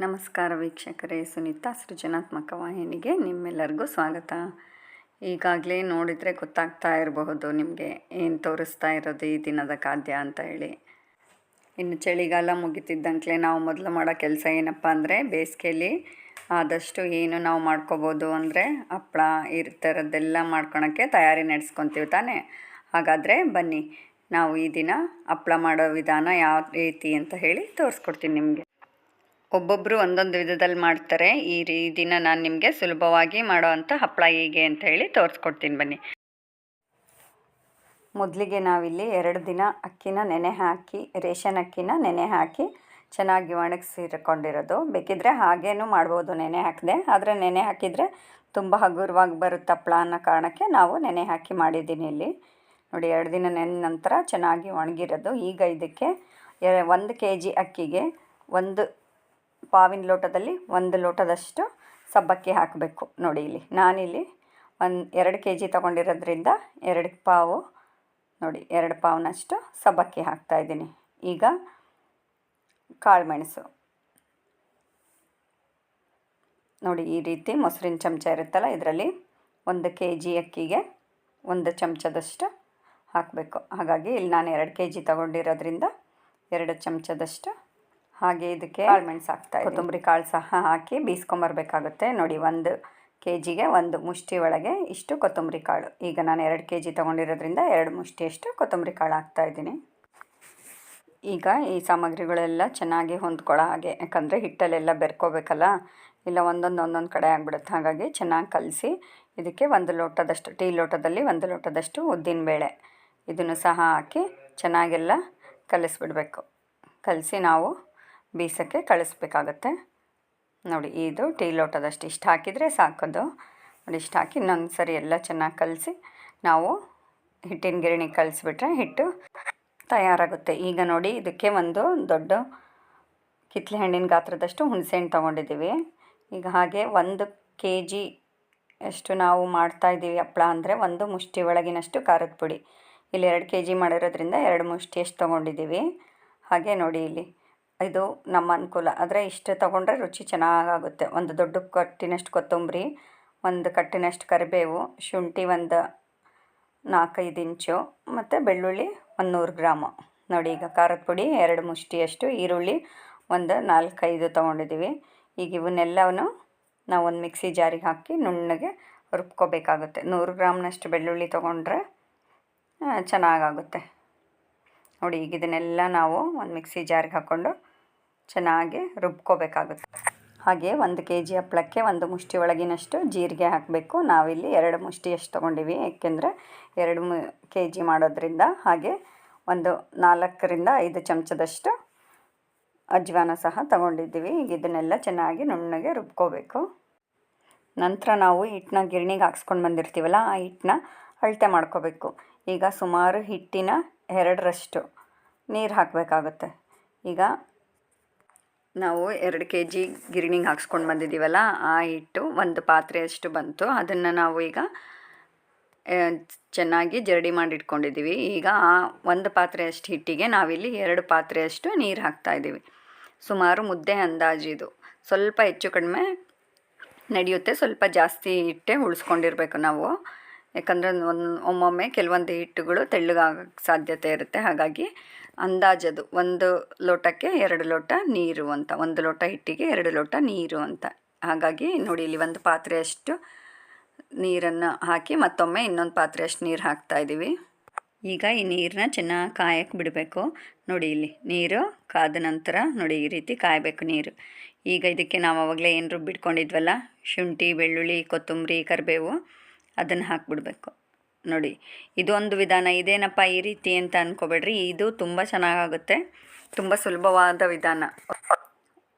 ನಮಸ್ಕಾರ ವೀಕ್ಷಕರೇ, ಸುನೀತಾ ಸೃಜನಾತ್ಮಕ ವಾಹಿನಿಗೆ ನಿಮ್ಮೆಲ್ಲರಿಗೂ ಸ್ವಾಗತ. ಈಗಾಗಲೇ ನೋಡಿದರೆ ಗೊತ್ತಾಗ್ತಾ ಇರಬಹುದು ನಿಮಗೆ ಏನು ತೋರಿಸ್ತಾ ಇರೋದು ಈ ದಿನದ ಖಾದ್ಯ ಅಂತ ಹೇಳಿ. ಇನ್ನು ಚಳಿಗಾಲ ಮುಗಿತಿದ್ದಂತೆ ನಾವು ಮೊದಲು ಮಾಡೋ ಕೆಲಸ ಏನಪ್ಪ ಅಂದರೆ, ಬೇಸಿಗೆಯಲ್ಲಿ ಆದಷ್ಟು ಏನು ನಾವು ಮಾಡ್ಕೋಬೋದು ಅಂದರೆ ಹಪ್ಪಳ ಈ ಥರದ್ದೆಲ್ಲ ಮಾಡ್ಕೊಳಕ್ಕೆ ತಯಾರಿ ನಡೆಸ್ಕೊತೀವಿ ತಾನೇ. ಹಾಗಾದರೆ ಬನ್ನಿ, ನಾವು ಈ ದಿನ ಹಪ್ಪಳ ಮಾಡೋ ವಿಧಾನ ಯಾವ ರೀತಿ ಅಂತ ಹೇಳಿ ತೋರಿಸ್ಕೊಡ್ತೀನಿ ನಿಮಗೆ. ಒಬ್ಬೊಬ್ಬರು ಒಂದೊಂದು ವಿಧದಲ್ಲಿ ಮಾಡ್ತಾರೆ. ಈ ದಿನ ನಾನು ನಿಮಗೆ ಸುಲಭವಾಗಿ ಮಾಡೋ ಅಂಥ ಹಪ್ಪಳ ಹೀಗೆ ಅಂತ ಹೇಳಿ ತೋರಿಸ್ಕೊಡ್ತೀನಿ ಬನ್ನಿ. ಮೊದಲಿಗೆ ನಾವಿಲ್ಲಿ 2 ದಿನ ಅಕ್ಕಿನ ನೆನೆ ಹಾಕಿ, ರೇಷನ್ ಅಕ್ಕಿನ ನೆನೆ ಹಾಕಿ ಚೆನ್ನಾಗಿ ಒಣಗಿಸಿಕೊಂಡಿರೋದು. ಬೇಕಿದ್ದರೆ ಹಾಗೇನೂ ಮಾಡ್ಬೋದು ನೆನೆ ಹಾಕಿದೆ, ಆದರೆ ನೆನೆ ಹಾಕಿದರೆ ತುಂಬ ಹಗುರವಾಗಿ ಬರುತ್ತೆ ಹಪ್ಪಳ ಅನ್ನೋ ಕಾರಣಕ್ಕೆ ನಾವು ನೆನೆ ಹಾಕಿ ಮಾಡಿದ್ದೀನಿ ಇಲ್ಲಿ. ನೋಡಿ, 2 ದಿನ ನೆನೆ ನಂತರ ಚೆನ್ನಾಗಿ ಒಣಗಿರೋದು. ಈಗ ಇದಕ್ಕೆ 1 kg ಅಕ್ಕಿಗೆ 1 ಪಾವಿನ ಲೋಟದಲ್ಲಿ 1 ಲೋಟದಷ್ಟು ಸಬ್ಬಕ್ಕಿ ಹಾಕಬೇಕು. ನೋಡಿ, ಇಲ್ಲಿ ನಾನಿಲ್ಲಿ 2 kg ತೊಗೊಂಡಿರೋದ್ರಿಂದ 2 ಪಾವು, ನೋಡಿ 2 ಪಾವ್ನಷ್ಟು ಸಬ್ಬಕ್ಕಿ ಹಾಕ್ತಾಯಿದ್ದೀನಿ. ಈಗ ಕಾಳುಮೆಣಸು ನೋಡಿ, ಈ ರೀತಿ ಮೊಸರಿನ ಚಮಚ ಇರುತ್ತಲ್ಲ, ಇದರಲ್ಲಿ 1 kg ಅಕ್ಕಿಗೆ 1 ಚಮಚದಷ್ಟು ಹಾಕಬೇಕು. ಹಾಗಾಗಿ ಇಲ್ಲಿ ನಾನು 2 kg ತೊಗೊಂಡಿರೋದ್ರಿಂದ 2 ಚಮಚದಷ್ಟು. ಹಾಗೆ ಇದಕ್ಕೆ ಕಾಳುಮೆಣಸು ಹಾಕ್ತಾಯಿದ್ದೀನಿ. ಕೊತ್ತಂಬರಿ ಕಾಳು ಸಹ ಹಾಕಿ ಬೀಸ್ಕೊಂಬರ್ಬೇಕಾಗುತ್ತೆ. ನೋಡಿ, 1 kgಗೆ 1 ಮುಷ್ಟಿ ಒಳಗೆ ಇಷ್ಟು ಕೊತ್ತಂಬರಿ ಕಾಳು. ಈಗ ನಾನು 2 kg ತೊಗೊಂಡಿರೋದ್ರಿಂದ 2 ಮುಷ್ಟಿಯಷ್ಟು ಕೊತ್ತಂಬರಿ ಕಾಳು ಹಾಕ್ತಾಯಿದ್ದೀನಿ. ಈಗ ಈ ಸಾಮಗ್ರಿಗಳೆಲ್ಲ ಚೆನ್ನಾಗಿ ಹೊಂದ್ಕೊಳ್ಳೋ ಹಾಗೆ, ಯಾಕಂದರೆ ಹಿಟ್ಟಲ್ಲೆಲ್ಲ ಬೆರ್ಕೋಬೇಕಲ್ಲ, ಇಲ್ಲ ಒಂದೊಂದು ಕಡೆ ಆಗಿಬಿಡುತ್ತೆ. ಹಾಗಾಗಿ ಚೆನ್ನಾಗಿ ಕಲಸಿ ಇದಕ್ಕೆ 1 ಲೋಟದಷ್ಟು, ಟೀ ಲೋಟದಲ್ಲಿ 1 ಲೋಟದಷ್ಟು ಉದ್ದಿನಬೇಳೆ ಇದನ್ನು ಸಹ ಹಾಕಿ ಚೆನ್ನಾಗೆಲ್ಲ ಕಲಿಸ್ಬಿಡಬೇಕು. ಕಲಸಿ ನಾವು ಬೀಸೋಕ್ಕೆ ಕಳಿಸ್ಬೇಕಾಗತ್ತೆ. ನೋಡಿ, ಇದು ಟೀ ಲೋಟದಷ್ಟು ಇಷ್ಟು ಹಾಕಿದರೆ ಸಾಕೋದು. ನೋಡಿ, ಇಷ್ಟು ಹಾಕಿ ಇನ್ನೊಂದು ಸರಿ ಎಲ್ಲ ಚೆನ್ನಾಗಿ ಕಲಸಿ ನಾವು ಹಿಟ್ಟಿನ ಗಿರಣಿ ಕಳಿಸ್ಬಿಟ್ರೆ ಹಿಟ್ಟು ತಯಾರಾಗುತ್ತೆ. ಈಗ ನೋಡಿ, ಇದಕ್ಕೆ ಒಂದು ದೊಡ್ಡ ಕಿತ್ತಳೆ ಹಣ್ಣಿನ ಗಾತ್ರದಷ್ಟು ಹುಣಸೆಹಣ್ಣು ತೊಗೊಂಡಿದ್ದೀವಿ. ಈಗ ಹಾಗೆ 1 kg ಅಷ್ಟು ನಾವು ಮಾಡ್ತಾಯಿದ್ದೀವಿ ಹಪ್ಪಳ ಅಂದರೆ 1 ಮುಷ್ಟಿ ಒಳಗಿನಷ್ಟು ಖಾರದ ಪುಡಿ. ಇಲ್ಲಿ 2 kg ಮಾಡಿರೋದ್ರಿಂದ 2 ಮುಷ್ಟಿಯಷ್ಟು ತೊಗೊಂಡಿದ್ದೀವಿ. ಹಾಗೆ ನೋಡಿ, ಇಲ್ಲಿ ಇದು ನಮ್ಮ ಅನುಕೂಲ, ಆದರೆ ಇಷ್ಟು ತೊಗೊಂಡ್ರೆ ರುಚಿ ಚೆನ್ನಾಗಾಗುತ್ತೆ. 1 ದೊಡ್ಡ ಕಟ್ಟಿನಷ್ಟು ಕೊತ್ತಂಬರಿ, 1 ಕಟ್ಟಿನಷ್ಟು ಕರಿಬೇವು, ಶುಂಠಿ 4-5 ಇಂಚು, ಮತ್ತು ಬೆಳ್ಳುಳ್ಳಿ 100 ಗ್ರಾಮು. ನೋಡಿ, ಈಗ ಖಾರದ ಪುಡಿ 2 ಮುಷ್ಟಿಯಷ್ಟು, ಈರುಳ್ಳಿ 4-5 ತೊಗೊಂಡಿದ್ದೀವಿ. ಈಗ ಇವನ್ನೆಲ್ಲವನ್ನು ನಾವು ಒಂದು ಮಿಕ್ಸಿ ಜಾರಿಗೆ ಹಾಕಿ ನುಣ್ಣಗೆ ರುಬ್ಕೋಬೇಕಾಗುತ್ತೆ. 100 ಗ್ರಾಮ್ನಷ್ಟು ಬೆಳ್ಳುಳ್ಳಿ ತೊಗೊಂಡ್ರೆ ಚೆನ್ನಾಗಾಗುತ್ತೆ. ನೋಡಿ, ಈಗ ಇದನ್ನೆಲ್ಲ ನಾವು ಒಂದು ಮಿಕ್ಸಿ ಜಾರಿಗೆ ಹಾಕ್ಕೊಂಡು ಚೆನ್ನಾಗಿ ರುಬ್ಕೋಬೇಕಾಗುತ್ತೆ. ಹಾಗೆ 1 kg ಹಪ್ಪಳಕ್ಕೆ 1 ಮುಷ್ಟಿ ಒಳಗಿನಷ್ಟು ಜೀರಿಗೆ ಹಾಕಬೇಕು. ನಾವಿಲ್ಲಿ 2 ಮುಷ್ಟಿಯಷ್ಟು ತೊಗೊಂಡಿವಿ, ಏಕೆಂದರೆ 2 kg ಮಾಡೋದ್ರಿಂದ. ಹಾಗೆ 4-5 ಚಮಚದಷ್ಟು ಅಜ್ವಾನ ಸಹ ತೊಗೊಂಡಿದ್ದೀವಿ. ಈಗ ಇದನ್ನೆಲ್ಲ ಚೆನ್ನಾಗಿ ನುಣ್ಣಗೆ ರುಬ್ಕೋಬೇಕು. ನಂತರ ನಾವು ಹಿಟ್ಟನ್ನ ಗಿರಣಿಗೆ ಹಾಕ್ಸ್ಕೊಂಡು ಬಂದಿರ್ತೀವಲ್ಲ, ಆ ಹಿಟ್ಟನ್ನ ಅಳತೆ ಮಾಡ್ಕೋಬೇಕು. ಈಗ ಸುಮಾರು ಹಿಟ್ಟಿನ 2ರಷ್ಟು ನೀರು ಹಾಕಬೇಕಾಗುತ್ತೆ. ಈಗ ನಾವು 2 kg ಗಿರಣಿಗೆ ಹಾಕ್ಸ್ಕೊಂಡು ಬಂದಿದ್ದೀವಲ್ಲ, ಆ ಹಿಟ್ಟು 1 ಪಾತ್ರೆಯಷ್ಟು ಬಂತು. ಅದನ್ನು ನಾವು ಈಗ ಚೆನ್ನಾಗಿ ಜರಡಿ ಮಾಡಿಟ್ಕೊಂಡಿದ್ದೀವಿ. ಈಗ ಆ 1 ಪಾತ್ರೆಯಷ್ಟು ಹಿಟ್ಟಿಗೆ ನಾವಿಲ್ಲಿ 2 ಪಾತ್ರೆಯಷ್ಟು ನೀರು ಹಾಕ್ತಾಯಿದ್ದೀವಿ. ಸುಮಾರು ಮುದ್ದೆ ಅಂದಾಜು ಇದು. ಸ್ವಲ್ಪ ಹೆಚ್ಚು ಕಡಿಮೆ ನಡೆಯುತ್ತೆ, ಸ್ವಲ್ಪ ಜಾಸ್ತಿ ಹಿಟ್ಟೆ ಉಳಿಸ್ಕೊಂಡಿರ್ಬೇಕು ನಾವು. ಯಾಕಂದರೆ ಒಮ್ಮೊಮ್ಮೆ ಕೆಲವೊಂದು ಹಿಟ್ಟುಗಳು ತೆಳ್ಳಗಾಗೋಕ್ಕೆ ಸಾಧ್ಯತೆ ಇರುತ್ತೆ. ಹಾಗಾಗಿ ಅಂದಾಜದು 1 ಲೋಟಕ್ಕೆ 2 ಲೋಟ ನೀರು ಅಂತ, 1 ಲೋಟ ಹಿಟ್ಟಿಗೆ 2 ಲೋಟ ನೀರು ಅಂತ. ಹಾಗಾಗಿ ನೋಡಿ, ಇಲ್ಲಿ 1 ಪಾತ್ರೆಯಷ್ಟು ನೀರನ್ನು ಹಾಕಿ ಮತ್ತೊಮ್ಮೆ ಇನ್ನೊಂದು ಪಾತ್ರೆಯಷ್ಟು ನೀರು ಹಾಕ್ತಾಯಿದ್ದೀವಿ. ಈಗ ಈ ನೀರನ್ನ ಚೆನ್ನಾಗಿ ಕಾಯಕ್ಕೆ ಬಿಡಬೇಕು. ನೋಡಿ, ಇಲ್ಲಿ ನೀರು ಕಾದ ನಂತರ ನೋಡಿ ಈ ರೀತಿ ಕಾಯಬೇಕು ನೀರು. ಈಗ ಇದಕ್ಕೆ ನಾವು ಆವಾಗಲೇ ಏನು ರುಬ್ಬಿಟ್ಕೊಂಡಿದ್ವಲ್ಲ, ಶುಂಠಿ, ಬೆಳ್ಳುಳ್ಳಿ, ಕೊತ್ತಂಬರಿ, ಕರಿಬೇವು, ಅದನ್ನು ಹಾಕಿಬಿಡ್ಬೇಕು. ನೋಡಿ, ಇದೊಂದು ವಿಧಾನ. ಇದೇನಪ್ಪ ಈ ರೀತಿ ಅಂತ ಅಂದ್ಕೊಬೇಡ್ರಿ, ಇದು ತುಂಬ ಚೆನ್ನಾಗಾಗುತ್ತೆ, ತುಂಬ ಸುಲಭವಾದ ವಿಧಾನ.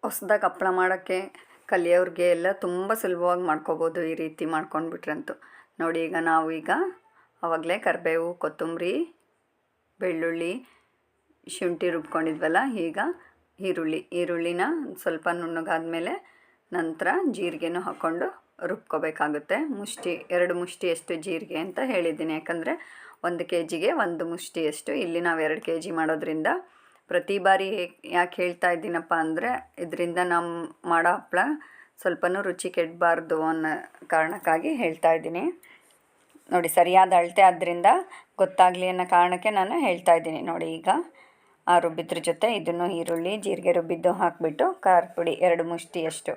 ಹೊಸ್ದಾಗಿ ಹಪ್ಪಳ ಮಾಡೋಕ್ಕೆ ಕಲಿಯೋರಿಗೆ ಎಲ್ಲ ತುಂಬ ಸುಲಭವಾಗಿ ಮಾಡ್ಕೋಬೋದು ಈ ರೀತಿ ಮಾಡ್ಕೊಂಡ್ಬಿಟ್ರಂತೂ. ನೋಡಿ, ಈಗ ನಾವು ಆವಾಗಲೇ ಕರಿಬೇವು, ಕೊತ್ತಂಬರಿ, ಬೆಳ್ಳುಳ್ಳಿ, ಶುಂಠಿ ರುಬ್ಕೊಂಡಿದ್ವಲ್ಲ, ಈಗ ಈರುಳ್ಳಿನ ಸ್ವಲ್ಪ ನುಣ್ಣಗಾದ್ಮೇಲೆ ನಂತರ ಜೀರಿಗೆನೂ ಹಾಕ್ಕೊಂಡು ರುಬ್ಕೋಬೇಕಾಗುತ್ತೆ. 2 ಮುಷ್ಟಿಯಷ್ಟು ಜೀರಿಗೆ ಅಂತ ಹೇಳಿದ್ದೀನಿ, ಯಾಕಂದರೆ 1 kgಗೆ 1 ಮುಷ್ಟಿಯಷ್ಟು. ಇಲ್ಲಿ ನಾವು 2 kg ಮಾಡೋದ್ರಿಂದ ಪ್ರತಿ ಬಾರಿ ಯಾಕೆ ಹೇಳ್ತಾ ಇದ್ದೀನಪ್ಪ ಅಂದರೆ ಇದರಿಂದ ನಮ್ಮ ಮಾಡೋ ಹಪ್ಪಳ ಸ್ವಲ್ಪನೂ ರುಚಿ ಕೆಡಬಾರ್ದು ಅನ್ನೋ ಕಾರಣಕ್ಕಾಗಿ ಹೇಳ್ತಾ ಇದ್ದೀನಿ. ನೋಡಿ, ಸರಿಯಾದ ಅಳತೆ ಆದ್ದರಿಂದ ಗೊತ್ತಾಗಲಿ ಅನ್ನೋ ಕಾರಣಕ್ಕೆ ನಾನು ಹೇಳ್ತಾ ಇದ್ದೀನಿ. ನೋಡಿ, ಈಗ ಆ ರುಬ್ಬಿದ್ರ ಜೊತೆ ಇದನ್ನು ಈರುಳ್ಳಿ ಜೀರಿಗೆ ರುಬ್ಬಿದ್ದು ಹಾಕಿಬಿಟ್ಟು ಖಾರದ ಪುಡಿ 2 ಮುಷ್ಟಿಯಷ್ಟು.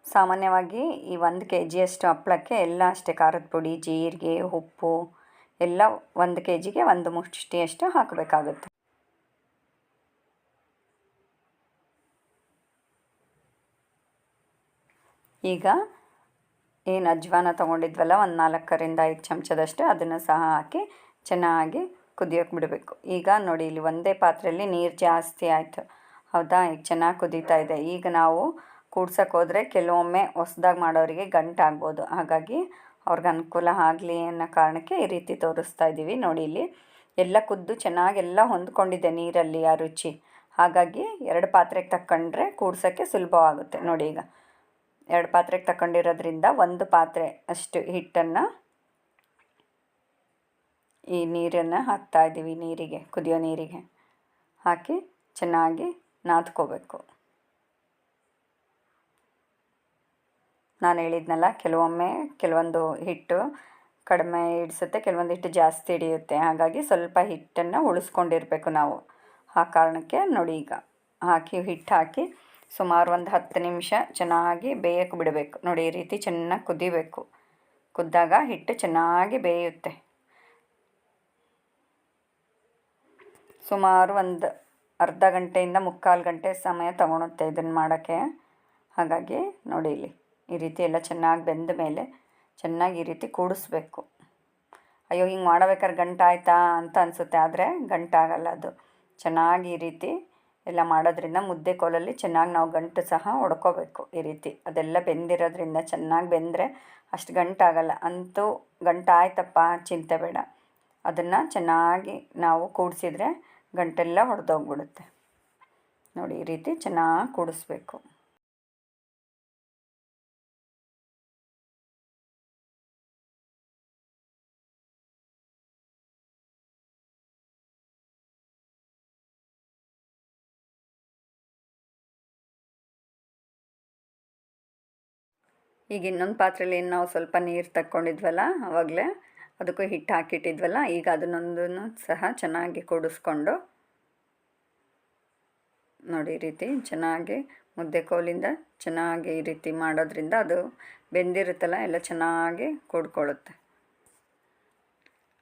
ಸಾಮಾನ್ಯವಾಗಿ ಈ 1 kgಯಷ್ಟು ಹಪ್ಪಳಕ್ಕೆ ಎಲ್ಲ ಅಷ್ಟೇ, ಖಾರದ ಪುಡಿ, ಜೀರಿಗೆ, ಉಪ್ಪು ಎಲ್ಲ 1 kgಗೆ 1 ಮುಷ್ಟಿಯಷ್ಟು ಹಾಕಬೇಕಾಗುತ್ತೆ. ಈಗ ಏನು ಅಜ್ವಾನ ತೊಗೊಂಡಿದ್ವಲ್ಲ, ಒಂದು 4ರಿಂದ 5 ಚಮಚದಷ್ಟು, ಅದನ್ನು ಸಹ ಹಾಕಿ ಚೆನ್ನಾಗಿ ಕುದಿಯೋಕೆ ಬಿಡಬೇಕು. ಈಗ ನೋಡಿ, ಇಲ್ಲಿ ಒಂದೇ ಪಾತ್ರೆಯಲ್ಲಿ ನೀರು ಜಾಸ್ತಿ ಆಯಿತು, ಹೌದಾ? ಈಗ ಚೆನ್ನಾಗಿ ಕುದೀತಾ ಇದೆ. ಈಗ ನಾವು ಕೂಡ್ಸೋಕೆ ಹೋದರೆ ಕೆಲವೊಮ್ಮೆ ಹೊಸ್ದಾಗಿ ಮಾಡೋರಿಗೆ ಗಂಟಾಗ್ಬೋದು. ಹಾಗಾಗಿ ಅವ್ರಿಗೆ ಅನುಕೂಲ ಆಗಲಿ ಅನ್ನೋ ಕಾರಣಕ್ಕೆ ಈ ರೀತಿ ತೋರಿಸ್ತಾ ಇದ್ದೀವಿ. ನೋಡಿ, ಇಲ್ಲಿ ಎಲ್ಲ ಕುದ್ದು ಚೆನ್ನಾಗೆಲ್ಲ ಹೊಂದ್ಕೊಂಡಿದೆ ನೀರಲ್ಲಿ ಆ ರುಚಿ. ಹಾಗಾಗಿ 2 ಪಾತ್ರೆಗೆ ತಗೊಂಡ್ರೆ ಕೂಡ್ಸೋಕ್ಕೆ ಸುಲಭವಾಗುತ್ತೆ. ನೋಡಿ, ಈಗ 2 ಪಾತ್ರೆಗೆ ತಗೊಂಡಿರೋದ್ರಿಂದ 1 ಪಾತ್ರೆ ಅಷ್ಟು ಹಿಟ್ಟನ್ನು ಈ ನೀರನ್ನು ಹಾಕ್ತಾಯಿದ್ದೀವಿ. ನೀರಿಗೆ, ಕುದಿಯೋ ನೀರಿಗೆ ಹಾಕಿ ಚೆನ್ನಾಗಿ ನಾದ್ಕೋಬೇಕು. ನಾನು ಹೇಳಿದ್ನಲ್ಲ, ಕೆಲವೊಂದು ಹಿಟ್ಟು ಕಡಿಮೆ ಹಿಡಿಸುತ್ತೆ, ಕೆಲವೊಂದು ಹಿಟ್ಟು ಜಾಸ್ತಿ ಹಿಡಿಯುತ್ತೆ. ಹಾಗಾಗಿ ಸ್ವಲ್ಪ ಹಿಟ್ಟನ್ನು ಉಳಿಸ್ಕೊಂಡಿರಬೇಕು ನಾವು. ಆ ಕಾರಣಕ್ಕೆ ನೋಡಿ, ಈಗ ಹಿಟ್ಟು ಹಾಕಿ ಸುಮಾರು ಒಂದು 10 ನಿಮಿಷ ಚೆನ್ನಾಗಿ ಬೇಯಕ್ಕೆ ಬಿಡಬೇಕು. ನೋಡಿ, ಈ ರೀತಿ ಚೆನ್ನಾಗಿ ಕುದಿಬೇಕು. ಕುದ್ದಾಗ ಹಿಟ್ಟು ಚೆನ್ನಾಗಿ ಬೇಯುತ್ತೆ. ಸುಮಾರು ಒಂದು ಅರ್ಧ ಗಂಟೆಯಿಂದ 3/4 ಗಂಟೆ ಸಮಯ ತಗೊಳುತ್ತೆ ಇದನ್ನು ಮಾಡೋಕ್ಕೆ. ಹಾಗಾಗಿ ನೋಡಿ, ಇಲ್ಲಿ ಈ ರೀತಿ ಎಲ್ಲ ಚೆನ್ನಾಗಿ ಬೆಂದ ಮೇಲೆ ಚೆನ್ನಾಗಿ ಈ ರೀತಿ ಕೂಡಿಸ್ಬೇಕು. ಅಯ್ಯೋ, ಹಿಂಗೆ ಮಾಡಬೇಕಾದ್ರೆ ಗಂಟಾಯ್ತಾ ಅಂತ ಅನಿಸುತ್ತೆ, ಆದರೆ ಗಂಟಾಗಲ್ಲ. ಅದು ಚೆನ್ನಾಗಿ ಈ ರೀತಿ ಎಲ್ಲ ಮಾಡೋದ್ರಿಂದ ಮುದ್ದೆ ಕೋಲಲ್ಲಿ ಚೆನ್ನಾಗಿ ನಾವು ಗಂಟು ಸಹ ಹೊಡ್ಕೋಬೇಕು. ಈ ರೀತಿ ಅದೆಲ್ಲ ಬೆಂದಿರೋದ್ರಿಂದ ಚೆನ್ನಾಗಿ ಬೆಂದರೆ ಅಷ್ಟು ಗಂಟಾಗಲ್ಲ. ಅಂತೂ ಗಂಟಾಯ್ತಪ್ಪ ಚಿಂತೆ ಬೇಡ, ಅದನ್ನು ಚೆನ್ನಾಗಿ ನಾವು ಕೂಡಿಸಿದ್ರೆ ಗಂಟೆಲ್ಲ ಹೊಡೆದೋಗ್ಬಿಡುತ್ತೆ. ನೋಡಿ, ಈ ರೀತಿ ಚೆನ್ನಾಗಿ ಕೂಡಿಸ್ಬೇಕು. ಈಗ ಇನ್ನೊಂದು ಪಾತ್ರೆಯಲ್ಲಿ ಏನು ನಾವು ಸ್ವಲ್ಪ ನೀರು ತಕ್ಕೊಂಡಿದ್ವಲ್ಲ ಆವಾಗಲೇ, ಅದಕ್ಕೂ ಹಿಟ್ಟು ಹಾಕಿಟ್ಟಿದ್ವಲ್ಲ, ಈಗ ಅದನ್ನೊಂದನ್ನು ಸಹ ಚೆನ್ನಾಗಿ ಕೂಡಿಸ್ಕೊಂಡು ನೋಡಿ, ಈ ರೀತಿ ಚೆನ್ನಾಗಿ ಮುದ್ದೆ ಕೋಲಿಂದ ಚೆನ್ನಾಗಿ ಈ ರೀತಿ ಮಾಡೋದ್ರಿಂದ ಅದು ಬೆಂದಿರುತ್ತಲ್ಲ ಎಲ್ಲ ಚೆನ್ನಾಗಿ ಕೂಡ್ಕೊಳ್ಳುತ್ತೆ.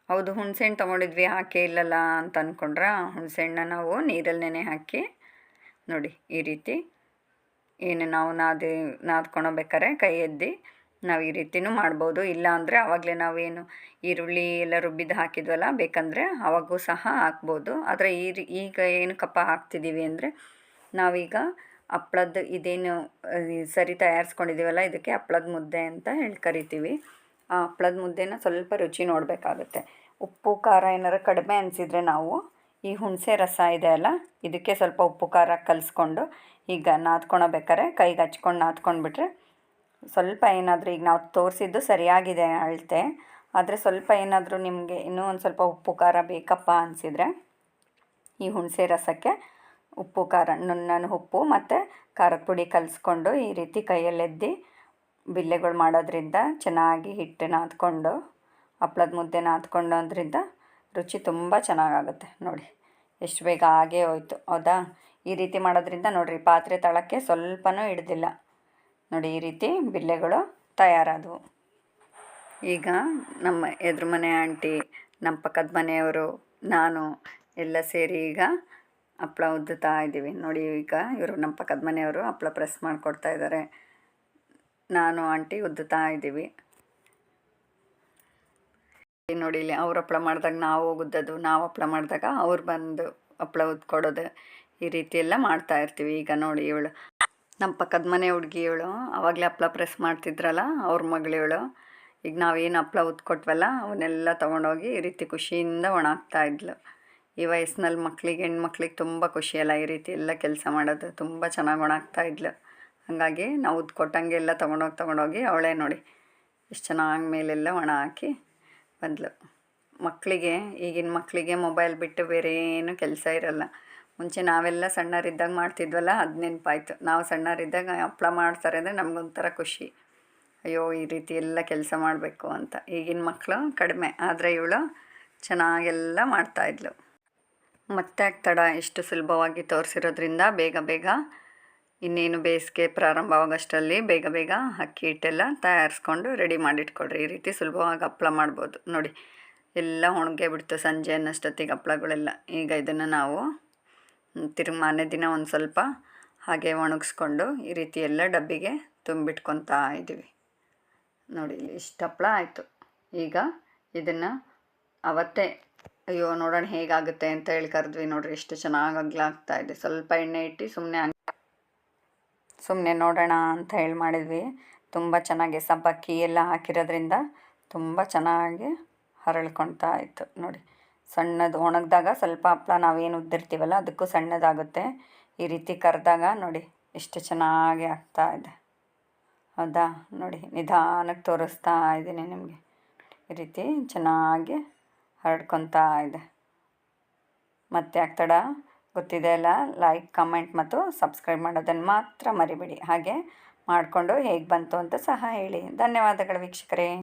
ಹೌದು, ಹುಣಸೆಹಣ್ಣು ತೊಗೊಂಡಿದ್ವಿ ಹಾಕೇ ಇಲ್ಲಲ್ಲ ಅಂತ ಅಂದ್ಕೊಂಡ್ರೆ, ಹುಣಸೆಹಣ್ಣ ನಾವು ನೀರಲ್ಲಿ ನೆನೆ ಹಾಕಿ ನೋಡಿ ಈ ರೀತಿ ಏನು ನಾವು ನಾದ್ಕೊಳ್ಬೇಕಾರೆ ಕೈ ಎದ್ದಿ ನಾವು ಈ ರೀತಿನೂ ಮಾಡ್ಬೋದು. ಇಲ್ಲ ಅಂದರೆ ಆವಾಗಲೇ ನಾವೇನು ಈರುಳ್ಳಿ ಎಲ್ಲ ರುಬ್ಬಿದ್ದು ಹಾಕಿದ್ವಲ್ಲ, ಬೇಕಂದರೆ ಆವಾಗೂ ಸಹ ಹಾಕ್ಬೋದು. ಆದರೆ ಈಗ ಏನಕ್ಕಪ್ಪ ಹಾಕ್ತಿದ್ದೀವಿ ಅಂದರೆ, ನಾವೀಗ ಹಪ್ಳದ್ದು ಇದೇನು ಸರಿ ತಯಾರಿಸ್ಕೊಂಡಿದ್ದೀವಲ್ಲ, ಇದಕ್ಕೆ ಹಪ್ಳದ ಮುದ್ದೆ ಅಂತ ಕರಿತೀವಿ. ಆ ಹಪ್ಳದ ಮುದ್ದೆನ ಸ್ವಲ್ಪ ರುಚಿ ನೋಡಬೇಕಾಗುತ್ತೆ. ಉಪ್ಪು ಖಾರ ಏನಾರು ಕಡಿಮೆ ಅನಿಸಿದರೆ ನಾವು ಈ ಹುಣಸೆ ರಸ ಇದೆ ಅಲ್ಲ, ಇದಕ್ಕೆ ಸ್ವಲ್ಪ ಉಪ್ಪು ಖಾರ ಕಲಿಸ್ಕೊಂಡು ಈಗ ನಾದ್ಕೊಳ್ಬೇಕಾರೆ ಕೈಗೆ ಹಚ್ಕೊಂಡು ನಾದ್ಕೊಂಡ್ಬಿಟ್ರೆ ಸ್ವಲ್ಪ ಏನಾದರೂ, ಈಗ ನಾವು ತೋರಿಸಿದ್ದು ಸರಿಯಾಗಿದೆ ಅಳತೆ, ಆದರೆ ಸ್ವಲ್ಪ ಏನಾದರೂ ನಿಮಗೆ ಇನ್ನೂ ಒಂದು ಸ್ವಲ್ಪ ಉಪ್ಪು ಖಾರ ಬೇಕಪ್ಪ ಅನಿಸಿದರೆ ಈ ಹುಣಸೆ ರಸಕ್ಕೆ ಉಪ್ಪು ಖಾರ, ನುಣ್ಣನ ಉಪ್ಪು ಮತ್ತು ಖಾರದ ಪುಡಿ ಕಲಿಸ್ಕೊಂಡು ಈ ರೀತಿ ಕೈಯಲ್ಲೆದ್ದಿ ಬಿಲ್ಲೆಗಳು ಮಾಡೋದ್ರಿಂದ ಚೆನ್ನಾಗಿ ಹಿಟ್ಟು ನಾದ್ಕೊಂಡು ಹಪ್ಳದ ಮುದ್ದೆ ನಾದ್ಕೊಂಡೋದ್ರಿಂದ ರುಚಿ ತುಂಬ ಚೆನ್ನಾಗಾಗುತ್ತೆ. ನೋಡಿ, ಎಷ್ಟು ಬೇಗ ಆಗೇ ಹೋಯ್ತು, ಹೌದಾ? ಈ ರೀತಿ ಮಾಡೋದ್ರಿಂದ ನೋಡಿರಿ, ಪಾತ್ರೆ ತಳಕ್ಕೆ ಸ್ವಲ್ಪನೂ ಹಿಡ್ದಿಲ್ಲ. ನೋಡಿ, ಈ ರೀತಿ ಬಿಲ್ಲೆಗಳು ತಯಾರಾದವು. ಈಗ ನಮ್ಮ ಎದುರು ಮನೆ ಆಂಟಿ, ನಮ್ಮ ಪಕ್ಕದ ಮನೆಯವರು, ನಾನು ಎಲ್ಲ ಸೇರಿ ಈಗ ಹಪ್ಳ ಉದ್ದುತ್ತಾ ಇದ್ದೀವಿ. ನೋಡಿ, ಈಗ ಇವರು ನಮ್ಮ ಪಕ್ಕದ ಮನೆಯವರು ಹಪ್ಳ ಪ್ರೆಸ್ ಮಾಡಿಕೊಡ್ತಾ ಇದ್ದಾರೆ, ನಾನು ಆಂಟಿ ಉದ್ದುತ್ತಾ ಇದ್ದೀವಿ. ನೋಡಿ, ಇಲ್ಲಿ ಅವ್ರು ಹಪ್ಳ ಮಾಡಿದಾಗ ನಾವು ಉದ್ದೋದು, ನಾವು ಹಪ್ಳ ಮಾಡಿದಾಗ ಅವ್ರು ಬಂದು ಹಪ್ಳ ಉದ್ಕೊಡೋದು, ಈ ರೀತಿ ಎಲ್ಲ ಮಾಡ್ತಾಯಿರ್ತೀವಿ. ಈಗ ನೋಡಿ, ಇವಳು ನಮ್ಮ ಪಕ್ಕದ ಮನೆ ಹುಡುಗಿ, ಇವಳು ಆವಾಗಲೇ ಹಪ್ಳ ಪ್ರೆಸ್ ಮಾಡ್ತಿದ್ರಲ್ಲ, ಅವ್ರ ಮಗಳಿವಳು. ಈಗ ನಾವೇನು ಹಪ್ಳ ಉದ್ಕೊಟ್ವಲ್ಲ ಅವನ್ನೆಲ್ಲ ತೊಗೊಂಡೋಗಿ ಈ ರೀತಿ ಖುಷಿಯಿಂದ ಒಣಾಕ್ತಾಯಿದ್ಲು. ಈ ವಯಸ್ಸಿನಲ್ಲಿ ಹೆಣ್ಮಕ್ಳಿಗೆ ತುಂಬ ಖುಷಿಯಲ್ಲ ಈ ರೀತಿ ಎಲ್ಲ ಕೆಲಸ ಮಾಡೋದು. ತುಂಬ ಚೆನ್ನಾಗಿ ಒಣಾಕ್ತಾಯಿದ್ಲು. ಹಾಗಾಗಿ ನಾವು ಉದ್ಕೊಟ್ಟಂಗೆ ಎಲ್ಲ ತೊಗೊಂಡೋಗಿ ಅವಳೇ ನೋಡಿ ಎಷ್ಟು ಚೆನ್ನಾಗಿ ಮೇಲೆಲ್ಲ ಒಣ ಹಾಕಿ ಬಂದಳು. ಈಗಿನ ಮಕ್ಕಳಿಗೆ ಮೊಬೈಲ್ ಬಿಟ್ಟು ಬೇರೆ ಏನೂ ಕೆಲಸ ಇರಲ್ಲ. ಮುಂಚೆ ನಾವೆಲ್ಲ ಸಣ್ಣರಿದ್ದಾಗ ಮಾಡ್ತಿದ್ವಲ್ಲ, ಅದು ನೆನಪಾಯ್ತು. ನಾವು ಸಣ್ಣರಿದ್ದಾಗ ಹಪ್ಳ ಮಾಡ್ತಾರೆ ಅಂದರೆ ನಮಗೊಂಥರ ಖುಷಿ. ಅಯ್ಯೋ ಈ ರೀತಿ ಎಲ್ಲ ಕೆಲಸ ಮಾಡಬೇಕು ಅಂತ. ಈಗಿನ ಮಕ್ಕಳು ಕಡಿಮೆ, ಆದರೆ ಇವಳು ಚೆನ್ನಾಗೆಲ್ಲ ಮಾಡ್ತಾಯಿದ್ಲು. ಮತ್ತೆ ತಡ ಇಷ್ಟು ಸುಲಭವಾಗಿ ತೋರಿಸಿರೋದ್ರಿಂದ ಬೇಗ ಬೇಗ ಇನ್ನೇನು ಬೇಸಿಗೆ ಪ್ರಾರಂಭವಾಗೋಷ್ಟರಲ್ಲಿ ಬೇಗ ಬೇಗ ಅಕ್ಕಿ ಹಿಟ್ಟೆಲ್ಲ ತಯಾರಿಸ್ಕೊಂಡು ರೆಡಿ ಮಾಡಿಟ್ಕೊಳ್ರಿ. ಈ ರೀತಿ ಸುಲಭವಾಗಿ ಹಪ್ಳ ಮಾಡ್ಬೋದು ನೋಡಿ. ಎಲ್ಲ ಒಣಗೇ ಬಿಡ್ತು ಸಂಜೆ ಅನ್ನೋಷ್ಟೊತ್ತಿಗೆ ಹಪ್ಳಗಳೆಲ್ಲ. ಈಗ ಇದನ್ನು ನಾವು ಮಾರನೇ ದಿನ ಒಂದು ಸ್ವಲ್ಪ ಹಾಗೆ ಒಣಗಿಸ್ಕೊಂಡು ಈ ರೀತಿ ಎಲ್ಲ ಡಬ್ಬಿಗೆ ತುಂಬಿಟ್ಕೊತಾ ಇದ್ದೀವಿ ನೋಡಿ. ಇಲ್ಲಿ ಇಷ್ಟು ಹಪ್ಳ ಆಯಿತು. ಈಗ ಇದನ್ನು ಅವತ್ತೇ ಅಯ್ಯೋ ನೋಡೋಣ ಹೇಗಾಗುತ್ತೆ ಅಂತ ಹೇಳಿ ಕರೆದ್ವಿ. ನೋಡಿರಿ ಎಷ್ಟು ಚೆನ್ನಾಗಿ ಆಗ್ತಾಯಿದೆ. ಸ್ವಲ್ಪ ಎಣ್ಣೆ ಇಟ್ಟು ಸುಮ್ಮನೆ ನೋಡೋಣ ಅಂತ ಹೇಳಿ ಮಾಡಿದ್ವಿ. ತುಂಬ ಚೆನ್ನಾಗಿ ಸ್ವಲ್ಪ ಅಕ್ಕಿ ಎಲ್ಲ ಹಾಕಿರೋದ್ರಿಂದ ತುಂಬ ಚೆನ್ನಾಗಿ ಹರಳ್ಕೊಳ್ತಾ ಇತ್ತು ನೋಡಿ. ಸಣ್ಣದು ಒಣಗಿದಾಗ ಸ್ವಲ್ಪ ಹಪ್ಳ ನಾವೇನು ಉದ್ದಿರ್ತೀವಲ್ಲ ಅದಕ್ಕೂ ಸಣ್ಣದಾಗುತ್ತೆ. ಈ ರೀತಿ ಕರೆದಾಗ ನೋಡಿ ಎಷ್ಟು ಚೆನ್ನಾಗಿ ಆಗ್ತಾಯಿದೆ. ಹೌದಾ ನೋಡಿ, ನಿಧಾನಕ್ಕೆ ತೋರಿಸ್ತಾ ಇದ್ದೀನಿ ನಿಮಗೆ. ಈ ರೀತಿ ಚೆನ್ನಾಗಿ ಹರಡ್ಕೊತಾ ಇದೆ. ಮತ್ತೆ ಆಗ್ತಡ ಗೊತ್ತಿದೆ ಅಲ್ಲ, ಲೈಕ್ ಕಮೆಂಟ್ ಮತ್ತು ಸಬ್ಸ್ಕ್ರೈಬ್ ಮಾಡೋದನ್ನು ಮಾತ್ರ ಮರಿಬೇಡಿ. ಹಾಗೆ ಮಾಡಿಕೊಂಡು ಹೇಗೆ ಬಂತು ಅಂತ ಸಹ ಹೇಳಿ. ಧನ್ಯವಾದಗಳು ವೀಕ್ಷಕರೇ.